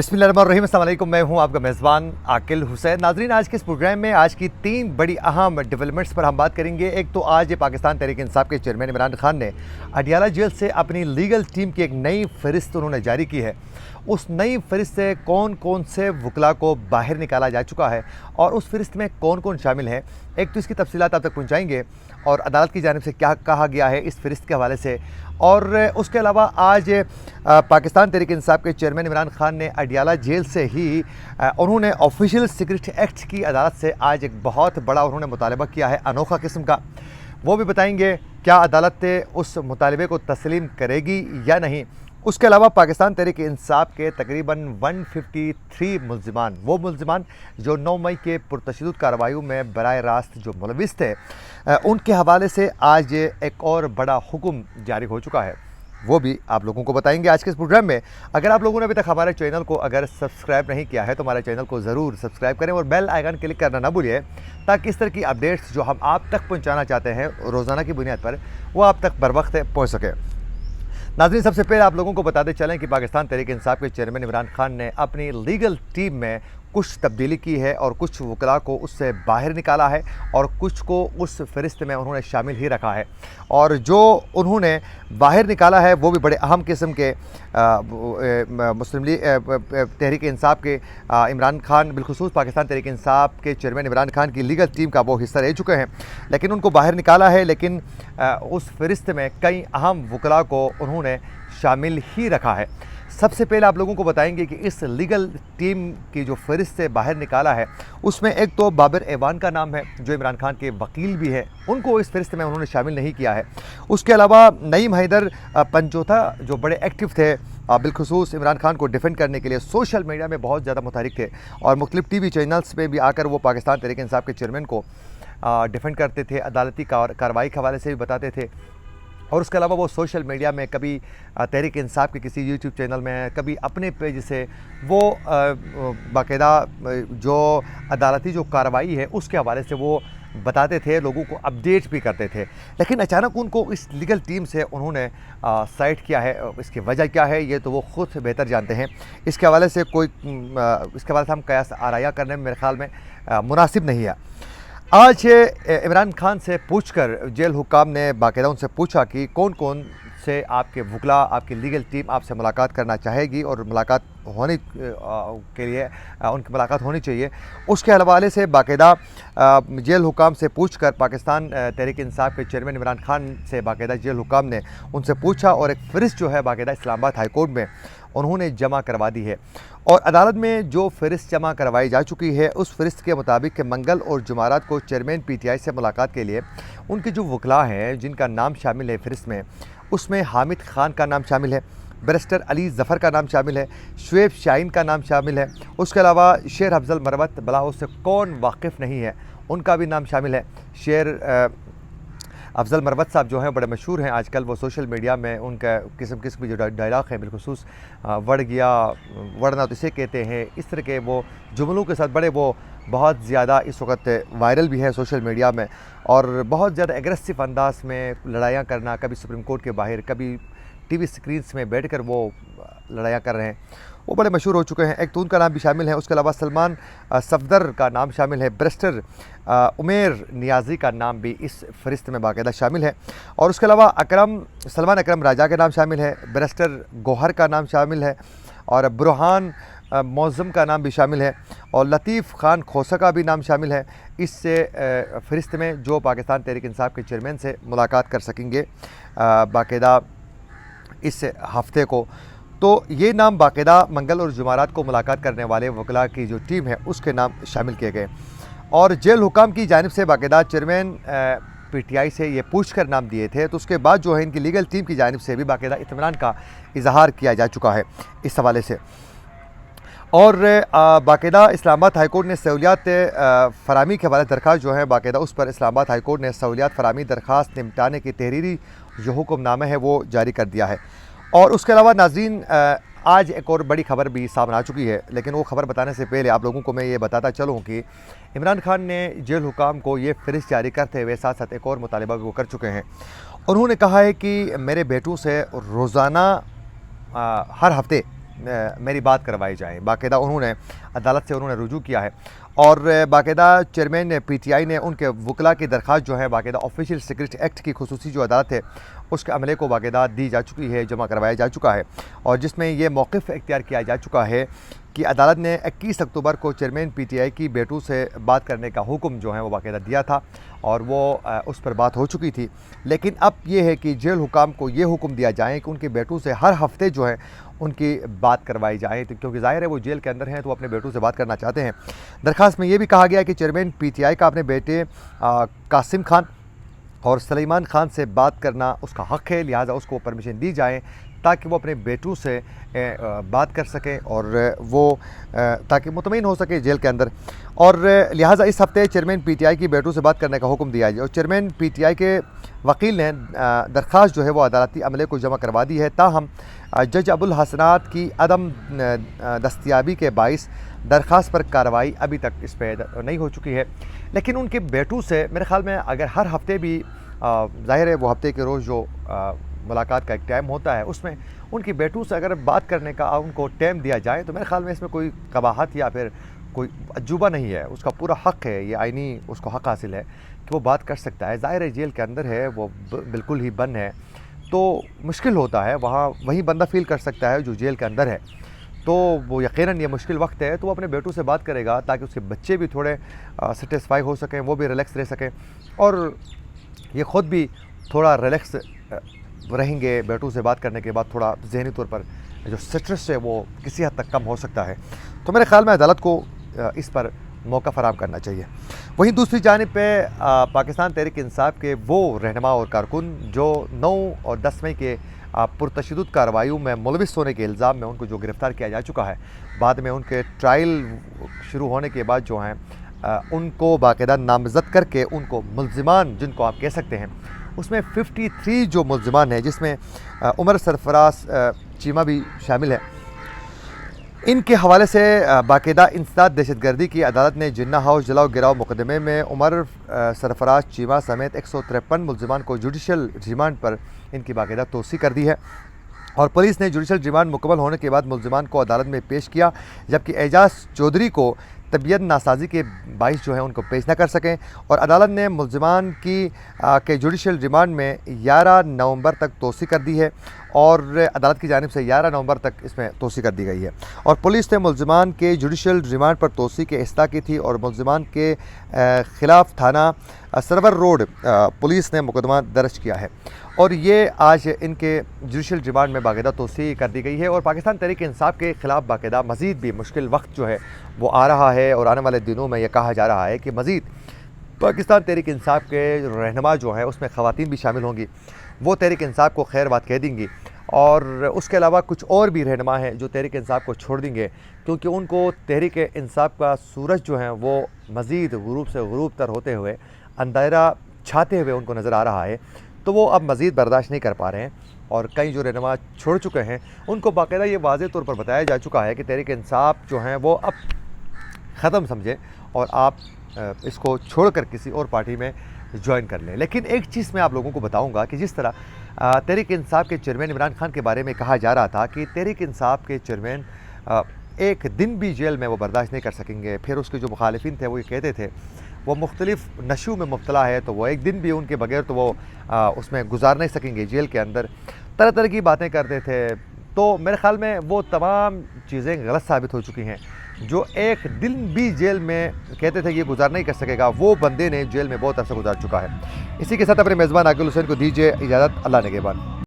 बिस्मिल्लाहिर्रहमानिर्रहीम। अस्सलाम वालेकुम। मैं हूं आपका मेज़बान आकिल हुसैन। नाज़रीन, आज के इस प्रोग्राम में आज की 3 बड़ी अहम डेवलपमेंट्स पर हम बात करेंगे। एक तो आज पाकिस्तान तहरीक इंसाफ के चेयरमैन इमरान खान ने अडियाला जेल से अपनी लीगल टीम की एक नई फ़हरिस्त उन्होंने जारी की है। उस नई फ़हरिस्त से कौन कौन से वकला को बाहर निकाला जा चुका है और उस फ़हरिस्त में कौन कौन शामिल हैं, एक तो इसकी तफसीलात आप तक पहुँचाएँगे और अदालत की जानिब से क्या कहा गया है इस फ़हरिस्त के हवाले से। और उसके अलावा आज पाकिस्तान तहरीक इंसाफ के चेयरमैन इमरान खान ने अडियाला जेल से ही उन्होंने ऑफिशियल सिक्योरिटी एक्ट की अदालत से आज एक बहुत बड़ा उन्होंने मुतालबा किया है, अनोखा किस्म का। वो भी बताएंगे क्या अदालत उस मुतालबे को तस्लीम करेगी या नहीं। उसके अलावा पाकिस्तान तहरीक इंसाफ के तकरीबन 153 मुल्ज़िमान, वो मुल्ज़िमान जो 9 मई के पुरतशद्दुद कार्रवाइयों में बराह रास्त जो मुलविस थे, उनके हवाले से आज एक और बड़ा हुक्म जारी हो चुका है, वो भी आप लोगों को बताएंगे आज के इस प्रोग्राम में। अगर आप लोगों ने अभी तक हमारे चैनल को अगर सब्सक्राइब नहीं किया है तो हमारे चैनल को ज़रूर सब्सक्राइब करें और बेल आइकन क्लिक करना ना भूलिए, ताकि इस तरह की अपडेट्स जो हम आप तक पहुंचाना चाहते हैं रोज़ाना की बुनियाद पर, वो आप तक बर वक्त पहुँच सके। नाज़रीन, सबसे पहले आप लोगों को बताते चलें कि पाकिस्तान तहरीक इंसाफ के चेयरमैन इमरान खान ने अपनी लीगल टीम में कुछ तब्दीली की है और कुछ वकला को उससे बाहर निकाला है और कुछ को उस फ़हरिस्त में उन्होंने शामिल ही रखा है। और जो उन्होंने बाहर निकाला है वो भी बड़े अहम किस्म के मुस्लिम लीग तहरीक इंसाफ के इमरान खान, बिलखुसूस पाकिस्तान तहरीक इंसाफ के चेयरमैन इमरान खान की लीगल टीम का वो हिस्सा रह चुके हैं, लेकिन उनको बाहर निकाला है। लेकिन उस फ़हरिस्त में कई अहम वकला को उन्होंने शामिल ही रखा है। सबसे पहले आप लोगों को बताएंगे कि इस लीगल टीम की जो फ़हरिस्त से बाहर निकाला है उसमें एक तो बाबर ऐवान का नाम है, जो इमरान खान के वकील भी है, उनको इस फ़हरिस्त में उन्होंने शामिल नहीं किया है। उसके अलावा नईम हैदर पंचोथा जो बड़े एक्टिव थे, बिलखुसूस इमरान खान को डिफेंड करने के लिए सोशल मीडिया में बहुत ज़्यादा मुतहरिक थे और मुख्तलिफ TV चैनल्स में भी आकर वो पाकिस्तान तहरीक इंसाफ के चेयरमैन को डिफेंड करते थे, अदालती कार्रवाई के हवाले से भी बताते थे। और उसके अलावा वो सोशल मीडिया में कभी तहरीक इंसाफ के किसी यूट्यूब चैनल में, कभी अपने पेज से वो बाकायदा जो अदालती जो कार्रवाई है उसके हवाले से वो बताते थे, लोगों को अपडेट भी करते थे। लेकिन अचानक उनको इस लीगल टीम से उन्होंने साइड किया है। इसकी वजह क्या है ये तो वो ख़ुद बेहतर जानते हैं। इसके हवाले से इसके हवाले से हम कयास आराया करने में मेरे ख़्याल में मुनासिब नहीं है। आज इमरान खान से पूछकर जेल हुक्काम ने बाकायदा उनसे पूछा कि कौन कौन से आपके वकला, आपकी लीगल टीम आपसे मुलाकात करना चाहेगी और मुलाकात होने के लिए उनकी मुलाकात होनी चाहिए। उसके हवाले से बाकायदा जेल हुक्काम से पूछकर पाकिस्तान तहरीक इंसाफ के चेयरमैन इमरान खान से बाकायदा जेल हुक्काम ने उनसे पूछा और एक फ़हरिस्त जो है बाकायदा इस्लामाबाद हाई कोर्ट में उन्होंने जमा करवा दी है। और अदालत में जो फ़हरिस्त जमा करवाई जा चुकी है उस फ़हरिस्त के मुताबिक कि मंगल और जुमारात को चेयरमैन PTI से मुलाकात के लिए उनके जो वकला हैं जिनका नाम शामिल है फ़हरिस्त में, उसमें हामिद खान का नाम शामिल है, बैरिस्टर अली ज़फ़र का नाम शामिल है, शुएब शाहीन का नाम शामिल है। उसके अलावा शेर अफजल मरवत, भला उससे कौन वाकिफ़ नहीं है, उनका भी नाम शामिल है। शेर अफजल मरवत साहब जो हैं बड़े मशहूर हैं आजकल, वो सोशल मीडिया में उनका किस्म की जो डायलॉग हैं बिलखुसूस वड़ गया, वड़ना तो इसे कहते हैं, इस तरह के वो जुमलों के साथ बड़े वो बहुत ज़्यादा इस वक्त वायरल भी है सोशल मीडिया में और बहुत ज़्यादा एग्रेसिव अंदाज में लड़ाइयाँ करना, कभी सुप्रीम कोर्ट के बाहर, कभी TV स्क्रीन्स में बैठकर वो लड़ाइयाँ कर रहे हैं, वो बड़े मशहूर हो चुके हैं। एक तो उनका नाम भी शामिल है। उसके अलावा सलमान सफदर का नाम शामिल है, बैरिस्टर उमेर नियाज़ी का नाम भी इस फ़हरिस्त में बाकायदा शामिल है। और उसके अलावा सलमान अकरम राजा का नाम शामिल है, बैरिस्टर गौहर का नाम शामिल है और बुरहान मौज़म का नाम भी शामिल है और लतीफ़ खान खोसा का भी नाम शामिल है इस फ़हरिस्त में, जो पाकिस्तान तहरीक इंसाफ के चेयरमैन से मुलाकात कर सकेंगे बाकायदा इस हफ़्ते को। तो ये नाम बाकायदा मंगल और जुमारात को मुलाकात करने वाले वकला की जो टीम है उसके नाम शामिल किए गए और जेल हुक्काम की जानिब से बाकायदा चेयरमैन PTI से ये पूछ कर नाम दिए थे। तो उसके बाद जो है इनकी लीगल टीम की जानिब से भी बाकायदा इत्मीनान का इजहार किया जा चुका है इस हवाले से। और बाकायदा इस्लामाबाद हाई कोर्ट ने सहूलियात फ़राहमी के हवाले दरख्वास्त जो है बाकायदा उस पर इस्लामाबाद हाई कोर्ट ने सहूलियात फ़राहमी दरख्वास्त निपटाने की तहरीरी जो हुक्मनामा है वो जारी कर दिया है। और उसके अलावा नाज़रीन, आज एक और बड़ी खबर भी सामने आ चुकी है, लेकिन वो खबर बताने से पहले आप लोगों को मैं ये बताता चलूँ कि इमरान खान ने जेल हुकाम को ये फ़हरिस्त जारी करते हुए साथ साथ एक और मुतालबा भी वो कर चुके हैं। उन्होंने कहा है कि मेरे बेटों से रोज़ाना हर हफ्ते میری بات کروائی جائیں۔ باقاعدہ انہوں نے عدالت سے انہوں نے رجوع کیا ہے اور باقاعدہ چیئرمین پی ٹی آئی نے ان کے وکلاء کی درخواست جو ہے باقاعدہ آفیشیل سیکرٹ ایکٹ کی خصوصی جو عدالت ہے اس کے عملے کو باقاعدہ دی جا چکی ہے، جمع کروایا جا چکا ہے، اور جس میں یہ موقف اختیار کیا جا چکا ہے کہ عدالت نے 21 اکتوبر کو چیئرمین پی ٹی آئی کی بیٹو سے بات کرنے کا حکم جو ہے وہ باقاعدہ دیا تھا اور وہ اس پر بات ہو چکی تھی، لیکن اب یہ ہے کہ جیل حکام کو یہ حکم دیا جائے کہ ان کے بیٹو سے ہر ہفتے جو ہے ان کی بات کروائی جائے، کیونکہ ظاہر ہے وہ جیل کے اندر ہیں تو وہ اپنے بیٹوں سے بات کرنا چاہتے ہیں۔ درخواست میں یہ بھی کہا گیا کہ چیئرمین پی ٹی آئی کا اپنے بیٹے قاسم خان اور سلیمان خان سے بات کرنا اس کا حق ہے، لہٰذا اس کو پرمیشن دی جائے تاکہ وہ اپنے بیٹوں سے بات کر سکیں اور وہ تاکہ مطمئن ہو سکے جیل کے اندر، اور لہٰذا اس ہفتے چیئرمین پی ٹی آئی کی بیٹوں سے بات کرنے کا حکم دیا جائے، اور چیئرمین پی ٹی آئی کے وکیل نے درخواست جو ہے وہ عدالتی عملے کو جمع کروا دی ہے، تاہم جج ابوالحسنات کی عدم دستیابی کے باعث درخواست پر کارروائی ابھی تک اس پہ نہیں ہو چکی ہے، لیکن ان کے بیٹوں سے میرے خیال میں اگر ہر ہفتے بھی ظاہر ہے وہ ہفتے کے روز جو ملاقات کا ایک ٹائم ہوتا ہے اس میں ان کی بیٹوں سے اگر بات کرنے کا ان کو ٹائم دیا جائے تو میرے خیال میں اس میں کوئی قباحت یا پھر کوئی عجوبہ نہیں ہے، اس کا پورا حق ہے، یہ آئینی اس کو حق حاصل ہے کہ وہ بات کر سکتا ہے۔ ظاہر ہے جیل کے اندر ہے، وہ بالکل ہی بند ہے تو مشکل ہوتا ہے، وہاں وہی بندہ فیل کر سکتا ہے جو جیل کے اندر ہے، تو وہ یقیناً یہ مشکل وقت ہے تو وہ اپنے بیٹوں سے بات کرے گا تاکہ اس کے بچے بھی تھوڑے سیٹسفائی ہو سکیں، وہ بھی ریلیکس رہ سکیں اور یہ خود بھی تھوڑا ریلیکس رہیں گے۔ بیٹوں سے بات کرنے کے بعد تھوڑا ذہنی طور پر جو سٹریس ہے وہ کسی حد تک کم ہو سکتا ہے، تو میرے خیال میں عدالت کو اس پر موقع فراہم کرنا چاہیے۔ وہیں دوسری جانب پہ پاکستان تحریک انصاف کے وہ رہنما اور کارکن جو 9 اور 10 مئی کے پرتشدد کارروائیوں میں ملوث ہونے کے الزام میں ان کو جو گرفتار کیا جا چکا ہے، بعد میں ان کے ٹرائل شروع ہونے کے بعد جو ہیں ان کو باقاعدہ نامزد کر کے ان کو ملزمان جن کو آپ کہہ سکتے ہیں اس میں 53 جو ملزمان ہیں جس میں عمر سرفراز چیمہ بھی شامل ہے، ان کے حوالے سے باقاعدہ انسداد دہشت گردی کی عدالت نے جناح ہاؤس جلاؤ گراؤ مقدمے میں عمر سرفراز چیمہ سمیت 153 ملزمان کو جوڈیشل ریمانڈ پر ان کی باقاعدہ توسیع کر دی ہے، اور پولیس نے جوڈیشل ریمانڈ مکمل ہونے کے بعد ملزمان کو عدالت میں پیش کیا، جبکہ اعجاز چودھری کو طبیعت ناسازی کے باعث جو ہے ان کو پیش نہ کر سکیں، اور عدالت نے ملزمان کے جوڈیشل ریمانڈ میں 11 نومبر تک توسیع کر دی ہے، اور عدالت کی جانب سے 11 نومبر تک اس میں توسیع کر دی گئی ہے، اور پولیس نے ملزمان کے جوڈیشل ریمانڈ پر توسیع کے اصلاح کی تھی، اور ملزمان کے خلاف تھانہ سرور روڈ پولیس نے مقدمہ درج کیا ہے، اور یہ آج ان کے جوڈیشل ریمانڈ میں باقاعدہ توسیع کر دی گئی ہے، اور پاکستان تحریک انصاف کے خلاف باقاعدہ مزید بھی مشکل وقت جو ہے وہ آ رہا ہے، اور آنے والے دنوں میں یہ کہا جا رہا ہے کہ مزید پاکستان تحریک انصاف کے رہنما جو ہیں اس میں خواتین بھی شامل ہوں گی، وہ تحریک انصاف کو خیر بات کہہ دیں گی، اور اس کے علاوہ کچھ اور بھی رہنما ہیں جو تحریک انصاف کو چھوڑ دیں گے، کیونکہ ان کو تحریک انصاف کا سورج جو ہے وہ مزید غروب سے غروب تر ہوتے ہوئے اندھیرا چھاتے ہوئے ان کو نظر آ رہا ہے، تو وہ اب مزید برداشت نہیں کر پا رہے ہیں، اور کئی جو رہنما چھوڑ چکے ہیں ان کو باقاعدہ یہ واضح طور پر بتایا جا چکا ہے کہ تحریک انصاف جو ہیں وہ اب ختم سمجھیں اور آپ اس کو چھوڑ کر کسی اور پارٹی میں جوائن کر لیں۔ لیکن ایک چیز میں آپ لوگوں کو بتاؤں گا کہ جس طرح تحریک انصاف کے چیئرمین عمران خان کے بارے میں کہا جا رہا تھا کہ تحریک انصاف کے چیئرمین ایک دن بھی جیل میں وہ برداشت نہیں کر سکیں گے، پھر اس کے جو مخالفین تھے وہ یہ کہتے تھے وہ مختلف نشوں میں مبتلا ہے تو وہ ایک دن بھی ان کے بغیر تو وہ اس میں گزار نہیں سکیں گے جیل کے اندر، طرح طرح کی باتیں کرتے تھے، تو میرے خیال میں وہ تمام چیزیں غلط ثابت ہو چکی ہیں۔ جو ایک دن بھی جیل میں کہتے تھے یہ گزار نہیں کر سکے گا، وہ بندے نے جیل میں بہت عرصہ گزار چکا ہے۔ اسی کے ساتھ اپنے میزبان عاقل حسین کو دیجیے اجازت، اللہ نگہبان۔